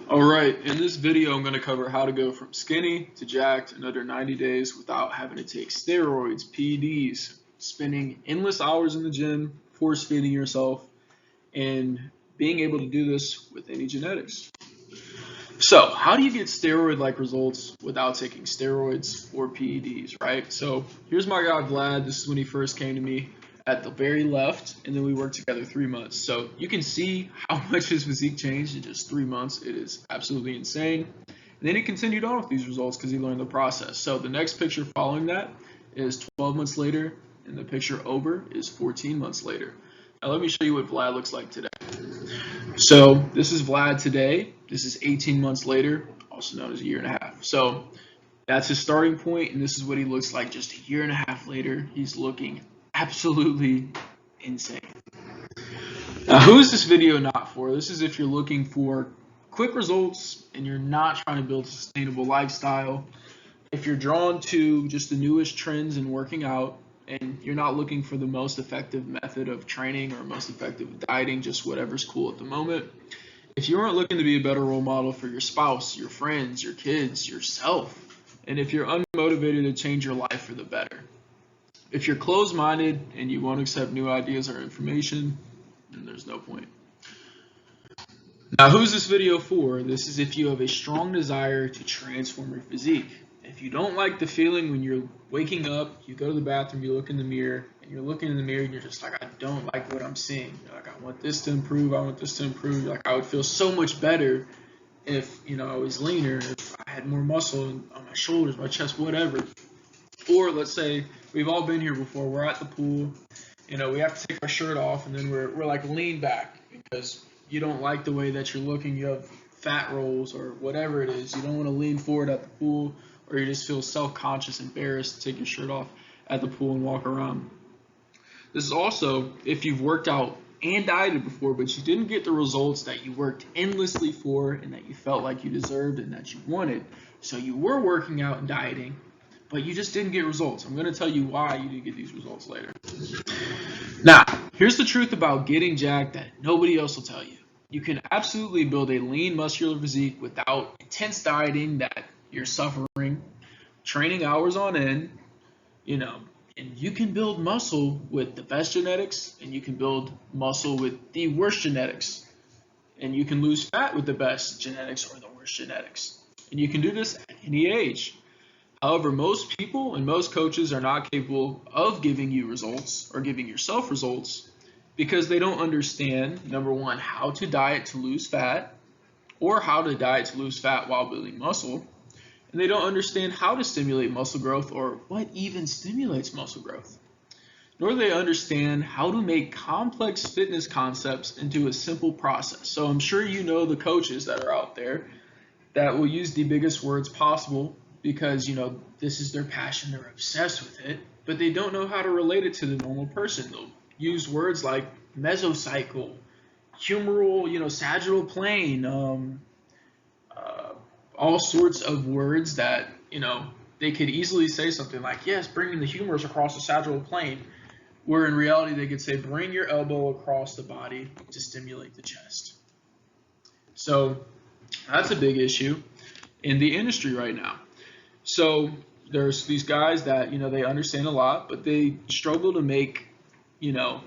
Alright, in this video I'm going to cover how to go from skinny to jacked in under 90 days without having to take steroids, PEDs, spending endless hours in the gym, force feeding yourself, and being able to do this with any genetics. So, how do you get steroid-like results without taking steroids or PEDs, right? So, here's my guy Vlad. This is when he first came to me at the very left, and then we worked together 3 months. So, you can see how much his physique changed in just 3 months. It is absolutely insane. And then he continued on with these results because he learned the process. So, the next picture following that is 12 months later, and the picture over is 14 months later. Now, let me show you what Vlad looks like today. So this is Vlad today. This is 18 months later, also known as a year and a half. So that's his starting point, and this is what he looks like just a year and a half later. He's looking absolutely insane. Now, who is this video not for? This is if you're looking for quick results and you're not trying to build a sustainable lifestyle. If you're drawn to just the newest trends in working out, and you're not looking for the most effective method of training or most effective dieting, just whatever's cool at the moment. If you aren't looking to be a better role model for your spouse, your friends, your kids, yourself, and if you're unmotivated to change your life for the better. If you're closed-minded and you won't accept new ideas or information, then there's no point. Now, who's this video for? This is if you have a strong desire to transform your physique. If you don't like the feeling when you're waking up, you go to the bathroom, you look in the mirror, and you're looking in the mirror and you're just like, I don't like what I'm seeing. You're like, I want this to improve, I want this to improve. You're like, I would feel so much better if, I was leaner, if I had more muscle on my shoulders, my chest, whatever. Or let's say we've all been here before, we're at the pool, we have to take our shirt off and then we're like lean back because you don't like the way that you're looking, you have fat rolls or whatever it is. You don't want to lean forward at the pool, or you just feel self-conscious, embarrassed to take your shirt off at the pool and walk around. This is also if you've worked out and dieted before, but you didn't get the results that you worked endlessly for and that you felt like you deserved and that you wanted. So you were working out and dieting, but you just didn't get results. I'm going to tell you why you didn't get these results later. Now, here's the truth about getting jacked that nobody else will tell you. You can absolutely build a lean muscular physique without intense dieting that you're suffering, training hours on end, and you can build muscle with the best genetics, and you can build muscle with the worst genetics, and you can lose fat with the best genetics or the worst genetics, and you can do this at any age. However, most people and most coaches are not capable of giving you results or giving yourself results because they don't understand, number one, how to diet to lose fat, or how to diet to lose fat while building muscle. And they don't understand how to stimulate muscle growth or what even stimulates muscle growth. Nor do they understand how to make complex fitness concepts into a simple process. So I'm sure you know the coaches that are out there that will use the biggest words possible because, this is their passion, they're obsessed with it, but they don't know how to relate it to the normal person. They'll use words like mesocycle, humeral, sagittal plane, all sorts of words that, they could easily say something like, yes, bringing the humerus across the sagittal plane, where in reality they could say, bring your elbow across the body to stimulate the chest. So that's a big issue in the industry right now. So there's these guys that, they understand a lot, but they struggle to make,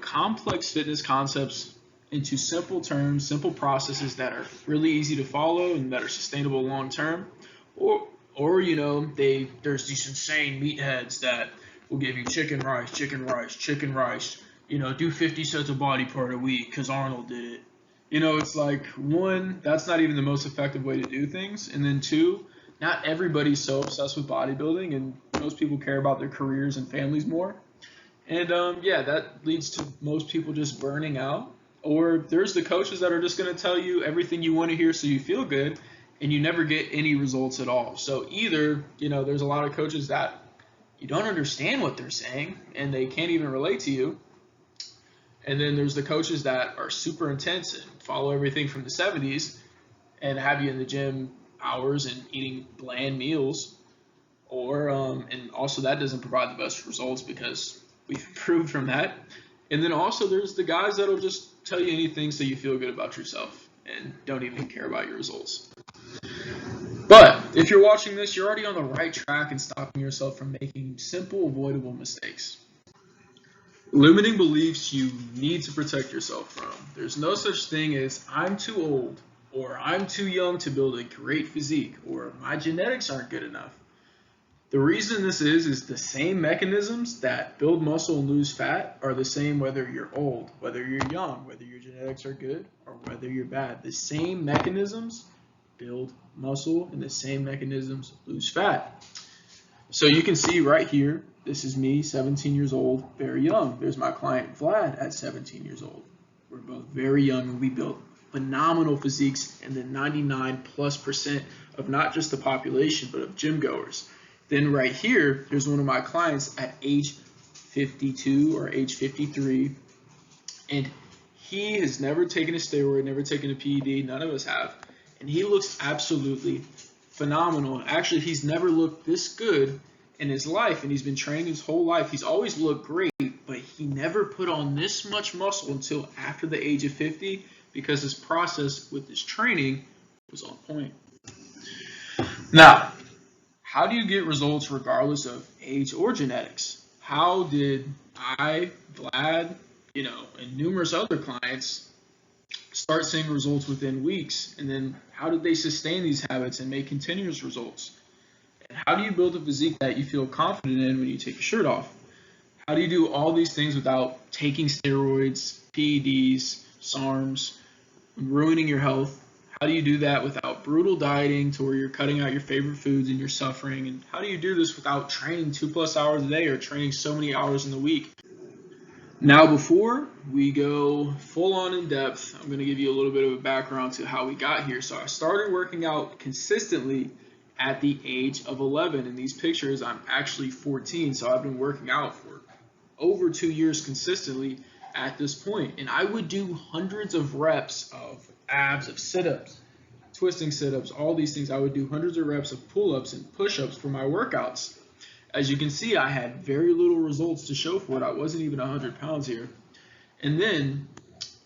complex fitness concepts into simple terms, simple processes that are really easy to follow and that are sustainable long term. Or there's these insane meatheads that will give you chicken rice, do 50 sets of body part a week because Arnold did it. It's like, one, that's not even the most effective way to do things. And then two, not everybody's so obsessed with bodybuilding, and most people care about their careers and families more. And that leads to most people just burning out. Or there's the coaches that are just going to tell you everything you want to hear so you feel good, and you never get any results at all. So either, there's a lot of coaches that you don't understand what they're saying, and they can't even relate to you. And then there's the coaches that are super intense and follow everything from the 70s and have you in the gym hours and eating bland meals. Or and also that doesn't provide the best results because we've improved from that. And then also there's the guys that'll just tell you anything so you feel good about yourself and don't even care about your results. But if you're watching this, you're already on the right track and stopping yourself from making simple, avoidable mistakes. Limiting beliefs you need to protect yourself from. There's no such thing as I'm too old, or I'm too young to build a great physique, or my genetics aren't good enough. The reason this is the same mechanisms that build muscle and lose fat are the same whether you're old, whether you're young, whether your genetics are good, or whether you're bad. The same mechanisms build muscle and the same mechanisms lose fat. So you can see right here, this is me, 17 years old, very young. There's my client Vlad at 17 years old. We're both very young and we built phenomenal physiques in the 99+% of not just the population, but of gym goers. Then right here, there's one of my clients at age 52 or age 53, and he has never taken a steroid, never taken a PED, none of us have, and he looks absolutely phenomenal. Actually, he's never looked this good in his life, and he's been training his whole life. He's always looked great, but he never put on this much muscle until after the age of 50 because his process with his training was on point. Now, how do you get results regardless of age or genetics? How did I, Vlad, and numerous other clients start seeing results within weeks? And then how did they sustain these habits and make continuous results? And how do you build a physique that you feel confident in when you take your shirt off? How do you do all these things without taking steroids, PEDs, SARMs, ruining your health? How do you do that without brutal dieting to where you're cutting out your favorite foods and you're suffering? And how do you do this without training 2+ hours a day or training so many hours in the week? Now, before we go full on in depth, I'm going to give you a little bit of a background to how we got here. So I started working out consistently at the age of 11. In these pictures, I'm actually 14. So I've been working out for over 2 years consistently at this point. And I would do hundreds of reps of abs, of sit-ups, twisting sit-ups, all these things. I would do hundreds of reps of pull-ups and push-ups for my workouts. As you can see, I had very little results to show for it. I wasn't even 100 pounds here. And then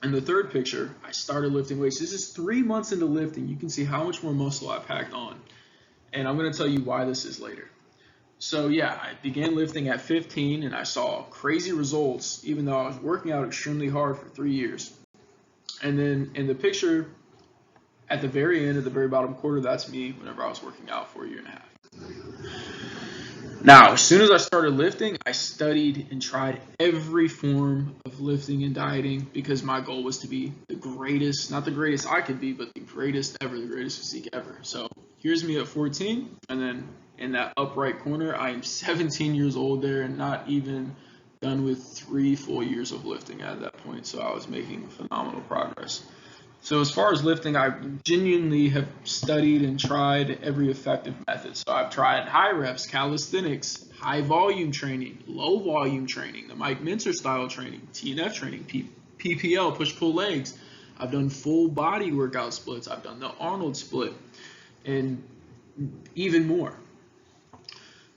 in the third picture, I started lifting weights. This is 3 months into lifting. You can see how much more muscle I packed on. And I'm going to tell you why this is later. So yeah, I began lifting at 15 and I saw crazy results even though I was working out extremely hard for 3 years. And then in the picture at the very end, at the very bottom quarter, that's me whenever I was working out for 1.5 years. Now, as soon as I started lifting, I studied and tried every form of lifting and dieting because my goal was to be the greatest, not the greatest I could be, but the greatest ever, the greatest physique ever. So here's me at 14, and then in that upright corner, I am 17 years old there and not even done with 3 full years of lifting at that point. So I was making phenomenal progress. So as far as lifting, I genuinely have studied and tried every effective method. So I've tried high reps, calisthenics, high volume training, low volume training, the Mike Mincer style training, TNF training, PPL, push-pull legs. I've done full body workout splits. I've done the Arnold split and even more.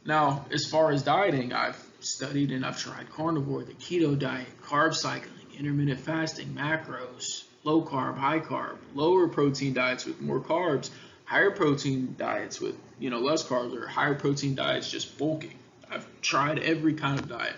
Now, as far as dieting, I've studied and I've tried carnivore, the keto diet, carb cycling, intermittent fasting, macros, low carb, high carb, lower protein diets with more carbs, higher protein diets with less carbs, or higher protein diets just bulking. I've tried every kind of diet.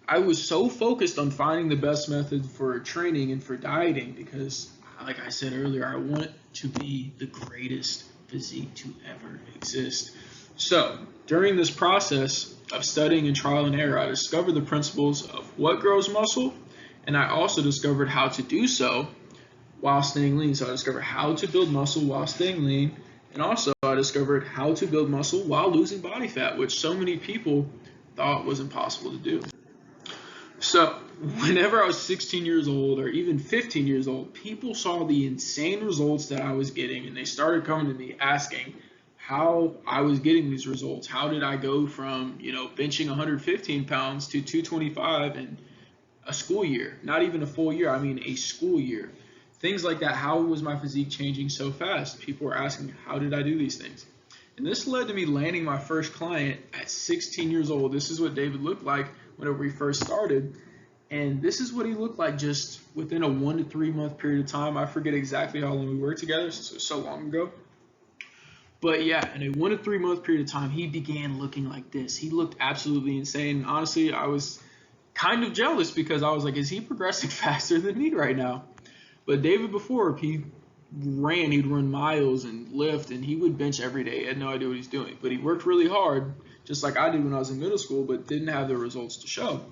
I was so focused on finding the best method for training and for dieting because, like I said earlier, I want to be the greatest physique to ever exist. So during this process of studying and trial and error, I discovered the principles of what grows muscle, and I also discovered how to do so while staying lean. So I discovered how to build muscle while staying lean, and also I discovered how to build muscle while losing body fat, which so many people thought was impossible to do. So whenever I was 16 years old or even 15 years old, people saw the insane results that I was getting, and they started coming to me asking how I was getting these results. How did I go from, benching 115 pounds to 225 in a school year? Not even a full year, I mean a school year. Things like that. How was my physique changing so fast? People were asking, how did I do these things? And this led to me landing my first client at 16 years old. This is what David looked like whenever we first started. And this is what he looked like just within a 1 to 3 month period of time. I forget exactly how long we worked together since it was so long ago. But yeah, in a 1 to 3 month period of time, he began looking like this. He looked absolutely insane. Honestly, I was kind of jealous because I was like, is he progressing faster than me right now? But David before, he'd run miles and lift, and he would bench every day. He had no idea what he's doing. But he worked really hard, just like I did when I was in middle school, but didn't have the results to show.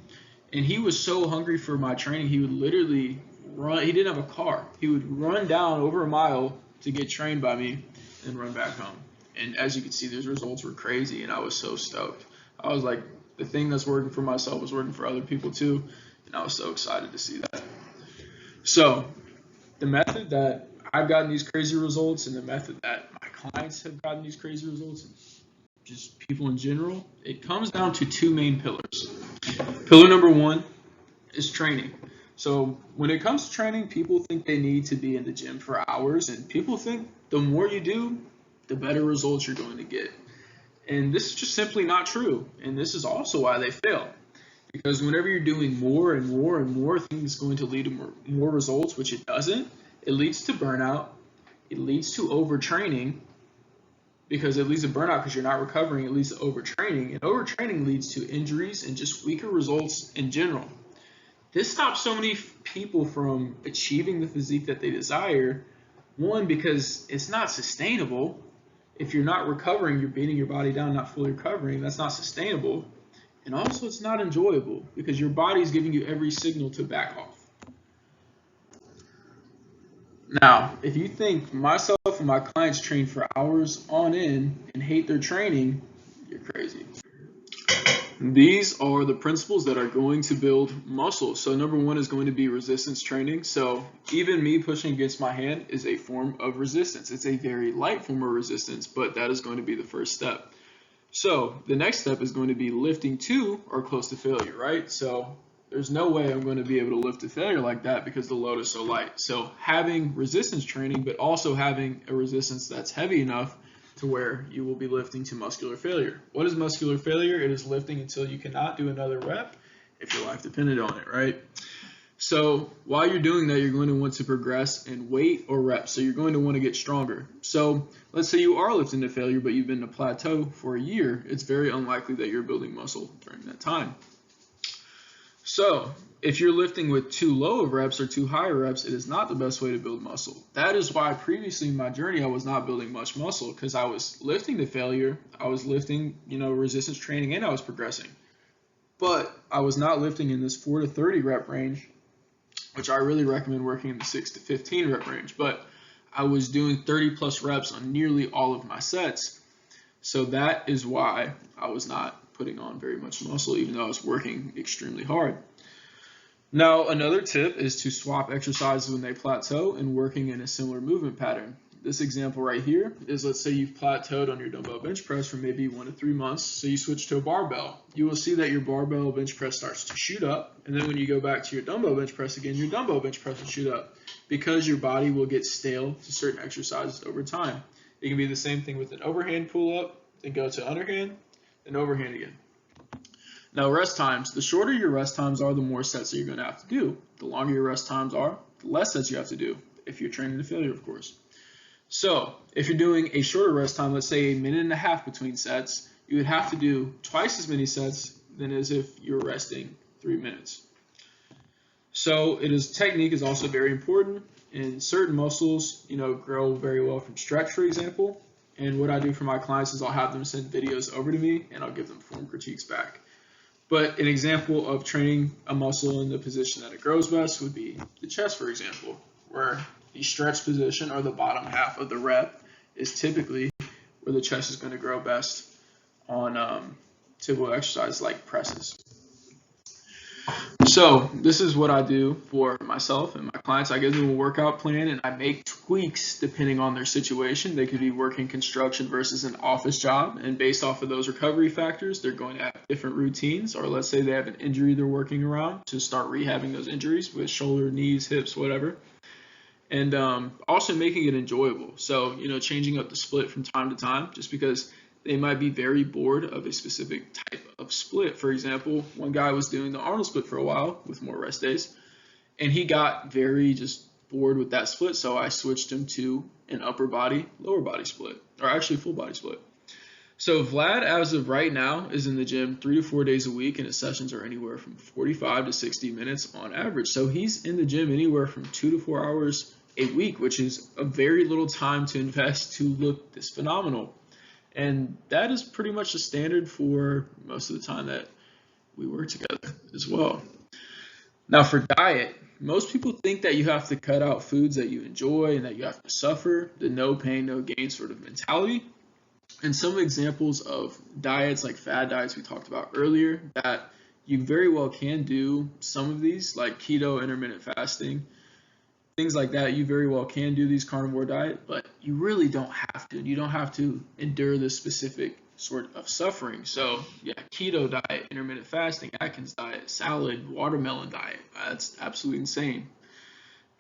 And he was so hungry for my training, he would literally run. He didn't have a car. He would run down over a mile to get trained by me and run back home. And as you can see, those results were crazy, and I was so stoked. I was like, the thing that's working for myself was working for other people too, and I was so excited to see that. So the method that I've gotten these crazy results and the method that my clients have gotten these crazy results, and just people in general, it comes down to two main pillars. Pillar number one is training. So when it comes to training, people think they need to be in the gym for hours, and people think the more you do, the better results you're going to get. And this is just simply not true. And this is also why they fail. Because whenever you're doing more and more and more things going to lead to more results, which it doesn't, it leads to burnout. It leads to overtraining, because it leads to burnout because you're not recovering. It leads to overtraining, and overtraining leads to injuries and just weaker results in general. This stops so many people from achieving the physique that they desire. One, because it's not sustainable. If you're not recovering, you're beating your body down, not fully recovering. That's not sustainable. And also, it's not enjoyable because your body's giving you every signal to back off. Now, if you think myself and my clients train for hours on end and hate their training, you're crazy. These are the principles that are going to build muscle. So number one is going to be resistance training. So even me pushing against my hand is a form of resistance. It's a very light form of resistance, but that is going to be the first step. So the next step is going to be lifting to or close to failure, right? So there's no way I'm going to be able to lift to failure like that because the load is so light. So having resistance training, but also having a resistance that's heavy enough to where you will be lifting to muscular failure. What is muscular failure? It is lifting until you cannot do another rep if your life depended on it, right? So while you're doing that, you're going to want to progress in weight or reps. So you're going to want to get stronger. So let's say you are lifting to failure, but you've been in a plateau for a year. It's very unlikely that you're building muscle during that time. So if you're lifting with too low of reps or too high reps, it is not the best way to build muscle. That is why previously in my journey, I was not building much muscle because I was lifting to failure. I was lifting, resistance training, and I was progressing. But I was not lifting in this 4 to 30 rep range, which I really recommend working in the 6 to 15 rep range. But I was doing 30 plus reps on nearly all of my sets. So that is why I was not putting on very much muscle, even though I was working extremely hard. Now, another tip is to swap exercises when they plateau and working in a similar movement pattern. This example right here is, let's say you've plateaued on your dumbbell bench press for maybe 1 to 3 months, so you switch to a barbell. You will see that your barbell bench press starts to shoot up, and then when you go back to your dumbbell bench press again, your dumbbell bench press will shoot up because your body will get stale to certain exercises over time. It can be the same thing with an overhand pull-up, then go to underhand, then overhand again. Now, rest times. The shorter your rest times are, the more sets that you're going to have to do. The longer your rest times are, the less sets you have to do, if you're training to failure, of course. So if you're doing a shorter rest time, let's say 1.5 minutes between sets, you would have to do twice as many sets than as if you're resting 3 minutes. So technique is also very important, and certain muscles, grow very well from stretch, for example. And what I do for my clients is I'll have them send videos over to me, and I'll give them form critiques back. But an example of training a muscle in the position that it grows best would be the chest, for example, where the stretch position, or the bottom half of the rep, is typically where the chest is going to grow best on typical exercises like presses. So this is what I do for myself and my clients. I give them a workout plan and I make tweaks depending on their situation. They could be working construction versus an office job, and based off of those recovery factors, they're going to have different routines. Or let's say they have an injury they're working around, to start rehabbing those injuries with shoulder, knees, hips, whatever. And also making it enjoyable. So, changing up the split from time to time, just because they might be very bored of a specific type of split. For example, one guy was doing the Arnold split for a while with more rest days, and he got very just bored with that split, so I switched him to and upper body, lower body split, or actually full body split. So Vlad, as of right now, is in the gym 3 to 4 days a week, and his sessions are anywhere from 45 to 60 minutes on average. So he's in the gym anywhere from 2 to 4 hours a week, which is a very little time to invest to look this phenomenal. And that is pretty much the standard for most of the time that we work together as well. Now for diet, most people think that you have to cut out foods that you enjoy and that you have to suffer, the no pain, no gain sort of mentality. And some examples of diets like fad diets we talked about earlier that you very well can do some of these, like keto, intermittent fasting, things like that. You very well can do these carnivore diet, but you really don't have to. You don't have to endure this specific sort of suffering. So yeah, keto diet, intermittent fasting, Atkins diet, salad, watermelon diet. That's absolutely insane.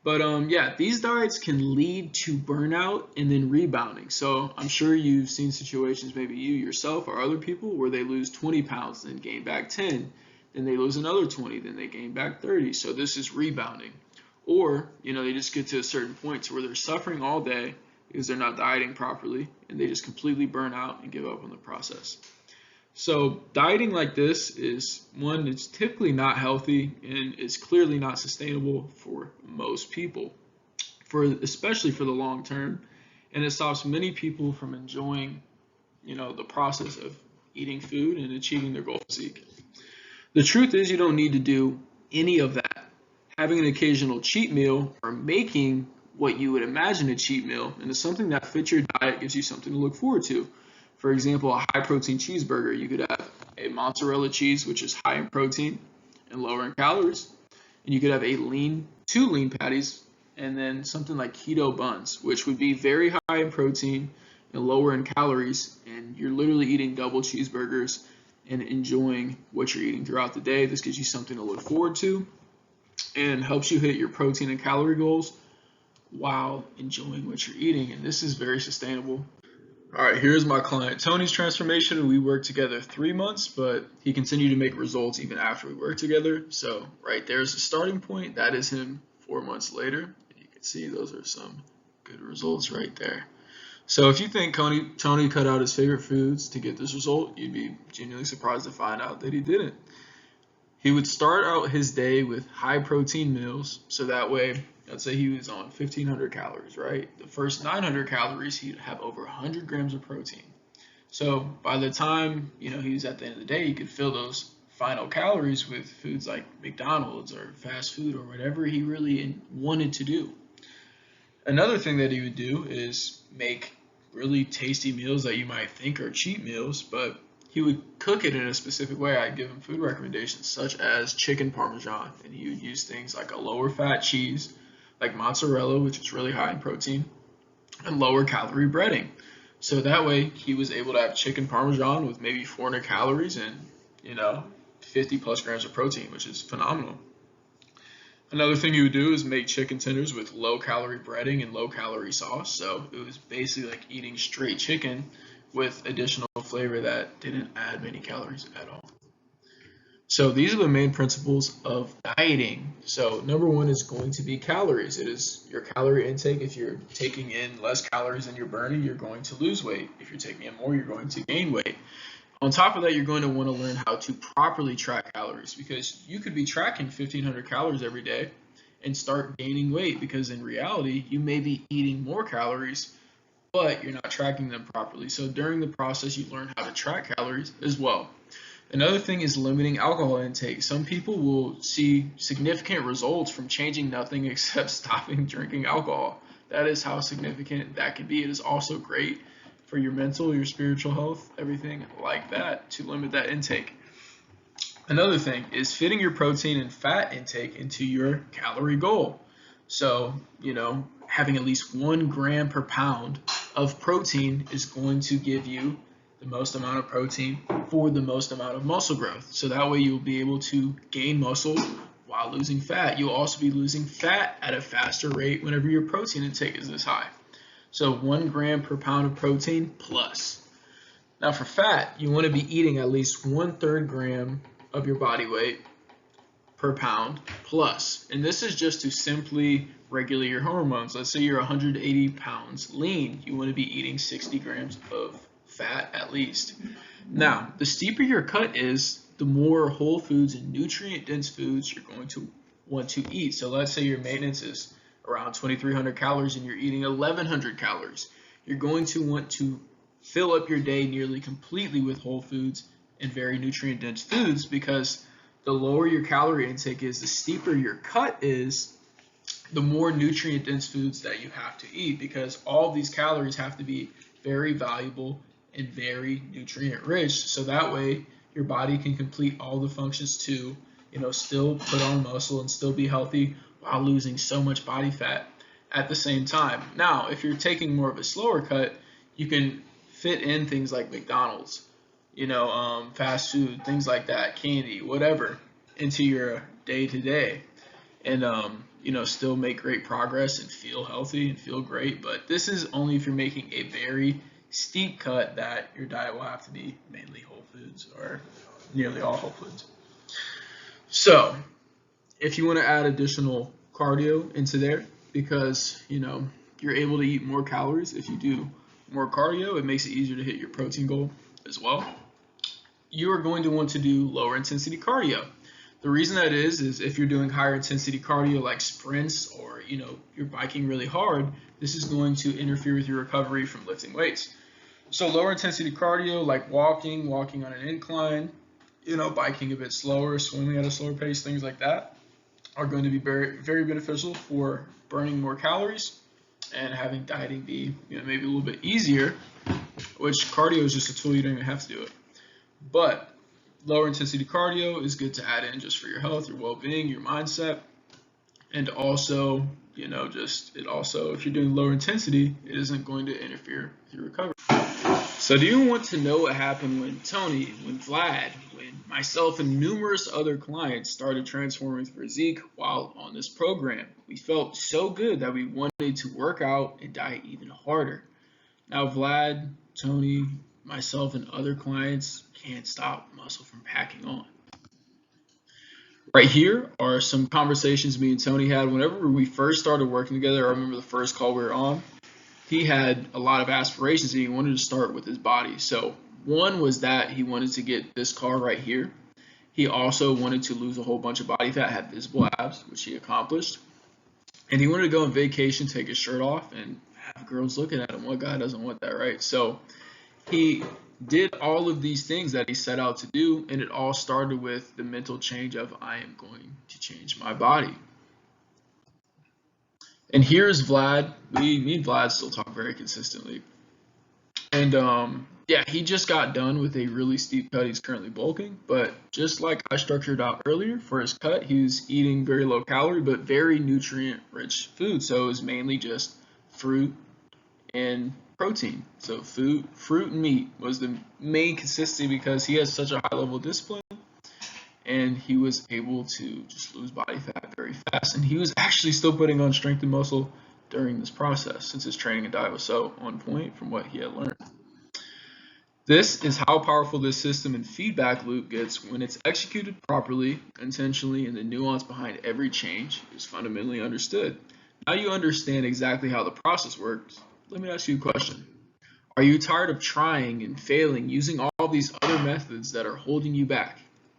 But yeah, these diets can lead to burnout and then rebounding. So I'm sure you've seen situations, maybe you yourself or other people, where they lose 20 pounds, then gain back 10, then they lose another 20, then they gain back 30. So this is rebounding. Or, they just get to a certain point to where they're suffering all day because they're not dieting properly, and they just completely burn out and give up on the process. So dieting like this is one, it's typically not healthy and it's clearly not sustainable for most people, especially for the long term, and it stops many people from enjoying, the process of eating food and achieving their goal physique. The truth is you don't need to do any of that. Having an occasional cheat meal or making what you would imagine a cheat meal into something that fits your diet gives you something to look forward to. For example, a high-protein cheeseburger, you could have a mozzarella cheese, which is high in protein and lower in calories. And you could have two lean patties, and then something like keto buns, which would be very high in protein and lower in calories. And you're literally eating double cheeseburgers and enjoying what you're eating throughout the day. This gives you something to look forward to and helps you hit your protein and calorie goals while enjoying what you're eating. And this is very sustainable. All right, here's my client Tony's transformation. We worked together 3 months, but he continued to make results even after we worked together. So right there's the starting point. That is him 4 months later. And you can see those are some good results right there. So if you think Tony cut out his favorite foods to get this result, you'd be genuinely surprised to find out that he didn't. He would start out his day with high protein meals, so that way, let's say he was on 1,500 calories, right? The first 900 calories, he'd have over 100 grams of protein. So by the time, he was at the end of the day, he could fill those final calories with foods like McDonald's or fast food or whatever he really wanted to do. Another thing that he would do is make really tasty meals that you might think are cheat meals, but he would cook it in a specific way. I'd give him food recommendations such as chicken parmesan, and he would use things like a lower fat cheese, like mozzarella, which is really high in protein, and lower calorie breading. So that way he was able to have chicken parmesan with maybe 400 calories and, 50 plus grams of protein, which is phenomenal. Another thing he would do is make chicken tenders with low calorie breading and low calorie sauce. So it was basically like eating straight chicken with additional flavor that didn't add many calories at all. So these are the main principles of dieting. So number one is going to be calories. It is your calorie intake. If you're taking in less calories than you're burning, you're going to lose weight. If you're taking in more, you're going to gain weight. On top of that, you're going to want to learn how to properly track calories, because you could be tracking 1,500 calories every day and start gaining weight, because in reality, you may be eating more calories, but you're not tracking them properly. So during the process, you learn how to track calories as well. Another thing is limiting alcohol intake. Some people will see significant results from changing nothing except stopping drinking alcohol. That is how significant that can be. It is also great for your mental, your spiritual health, everything like that, to limit that intake. Another thing is fitting your protein and fat intake into your calorie goal. So, having at least 1 gram per pound of protein is going to give you the most amount of protein for the most amount of muscle growth. So that way you'll be able to gain muscle while losing fat. You'll also be losing fat at a faster rate whenever your protein intake is this high. So 1 gram per pound of protein plus. Now for fat, you want to be eating at least 1/3 gram of your body weight per pound plus. And this is just to simply regulate your hormones. Let's say you're 180 pounds lean. You want to be eating 60 grams of fat at least. Now, the steeper your cut is, the more whole foods and nutrient-dense foods you're going to want to eat. So let's say your maintenance is around 2,300 calories and you're eating 1,100 calories. You're going to want to fill up your day nearly completely with whole foods and very nutrient-dense foods, because the lower your calorie intake is, the steeper your cut is, the more nutrient-dense foods that you have to eat, because all of these calories have to be very valuable and very nutrient-rich, so that way your body can complete all the functions to, still put on muscle and still be healthy while losing so much body fat at the same time. Now, if you're taking more of a slower cut, you can fit in things like McDonald's, fast food, things like that, candy, whatever, into your day-to-day, and still make great progress and feel healthy and feel great. But this is only if you're making a very steep cut that your diet will have to be mainly whole foods or nearly all whole foods. So if you want to add additional cardio into there, because you're able to eat more calories if you do more cardio, it makes it easier to hit your protein goal as well. You are going to want to do lower intensity cardio. The reason that is if you're doing higher intensity cardio like sprints, or you're biking really hard, this is going to interfere with your recovery from lifting weights. So lower intensity cardio like walking on an incline, biking a bit slower, swimming at a slower pace, things like that, are going to be very, very beneficial for burning more calories and having dieting be maybe a little bit easier, which cardio is just a tool, you don't even have to do it. But lower intensity cardio is good to add in just for your health, your well-being, your mindset, and also, if you're doing lower intensity, it isn't going to interfere with your recovery. So do you want to know what happened when Tony, when Vlad, when myself and numerous other clients started transforming physique while on this program? We felt so good that we wanted to work out and diet even harder. Now Vlad, Tony, myself, and other clients can't stop muscle from packing on. Right here are some conversations me and Tony had whenever we first started working together. I remember the first call we were on. He had a lot of aspirations and he wanted to start with his body. So one was that he wanted to get this car right here. He also wanted to lose a whole bunch of body fat, have visible abs, which he accomplished. And he wanted to go on vacation, take his shirt off, and have girls looking at him. What guy doesn't want that, right? So he did all of these things that he set out to do, and it all started with the mental change of, I am going to change my body. And here's Vlad. Me and Vlad still talk very consistently. And he just got done with a really steep cut. He's currently bulking, but just like I structured out earlier for his cut, he was eating very low calorie but very nutrient rich food. So it was mainly just fruit and protein. So fruit and meat was the main consistency, because he has such a high level of discipline and he was able to just lose body fat very fast. And he was actually still putting on strength and muscle during this process, since his training and diet was so on point from what he had learned. This is how powerful this system and feedback loop gets when it's executed properly, intentionally, and the nuance behind every change is fundamentally understood. Now you understand exactly how the process works. Let me ask you a question. Are you tired of trying and failing using all these other methods that are holding you back?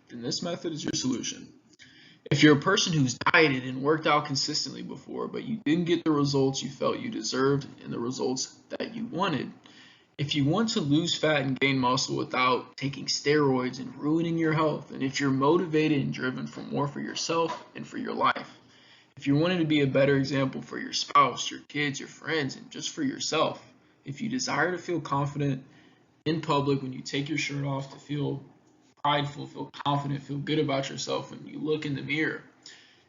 Then this method is your solution. If you're a person who's dieted and worked out consistently before, but you didn't get the results you felt you deserved and the results that you wanted, if you want to lose fat and gain muscle without taking steroids and ruining your health, and if you're motivated and driven for more for yourself and for your life, if you're wanting to be a better example for your spouse, your kids, your friends, and just for yourself, if you desire to feel confident in public when you take your shirt off, to feel prideful, feel confident, feel good about yourself when you look in the mirror,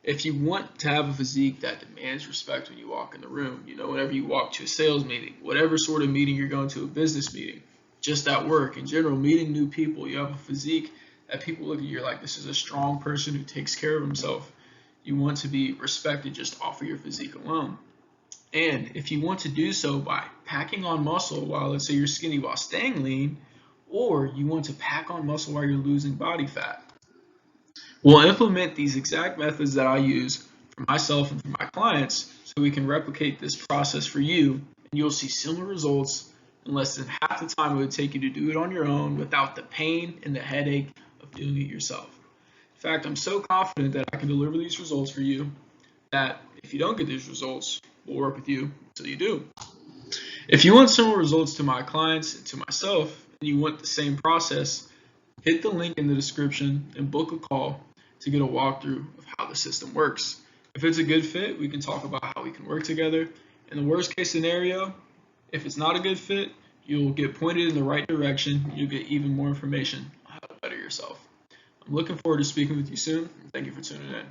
if you want to have a physique that demands respect when you walk in the room, whenever you walk to a sales meeting, whatever sort of meeting you're going to, a business meeting, just at work, in general, meeting new people, you have a physique that people look at you like, this is a strong person who takes care of himself. You want to be respected just off of your physique alone. And if you want to do so by packing on muscle while, let's say, you're skinny while staying lean, or you want to pack on muscle while you're losing body fat, we'll implement these exact methods that I use for myself and for my clients, so so we can replicate this process for you, and you'll see similar results in less than half the time it would take you to do it on your own without the pain and the headache of doing it yourself. In fact, I'm so confident that I can deliver these results for you that if you don't get these results, we'll work with you until you do. If you want similar results to my clients and to myself, and you want the same process, hit the link in the description and book a call to get a walkthrough of how the system works. If it's a good fit, we can talk about how we can work together. In the worst case scenario, if it's not a good fit, you'll get pointed in the right direction. You'll get even more information on how to better yourself. I'm looking forward to speaking with you soon. Thank you for tuning in.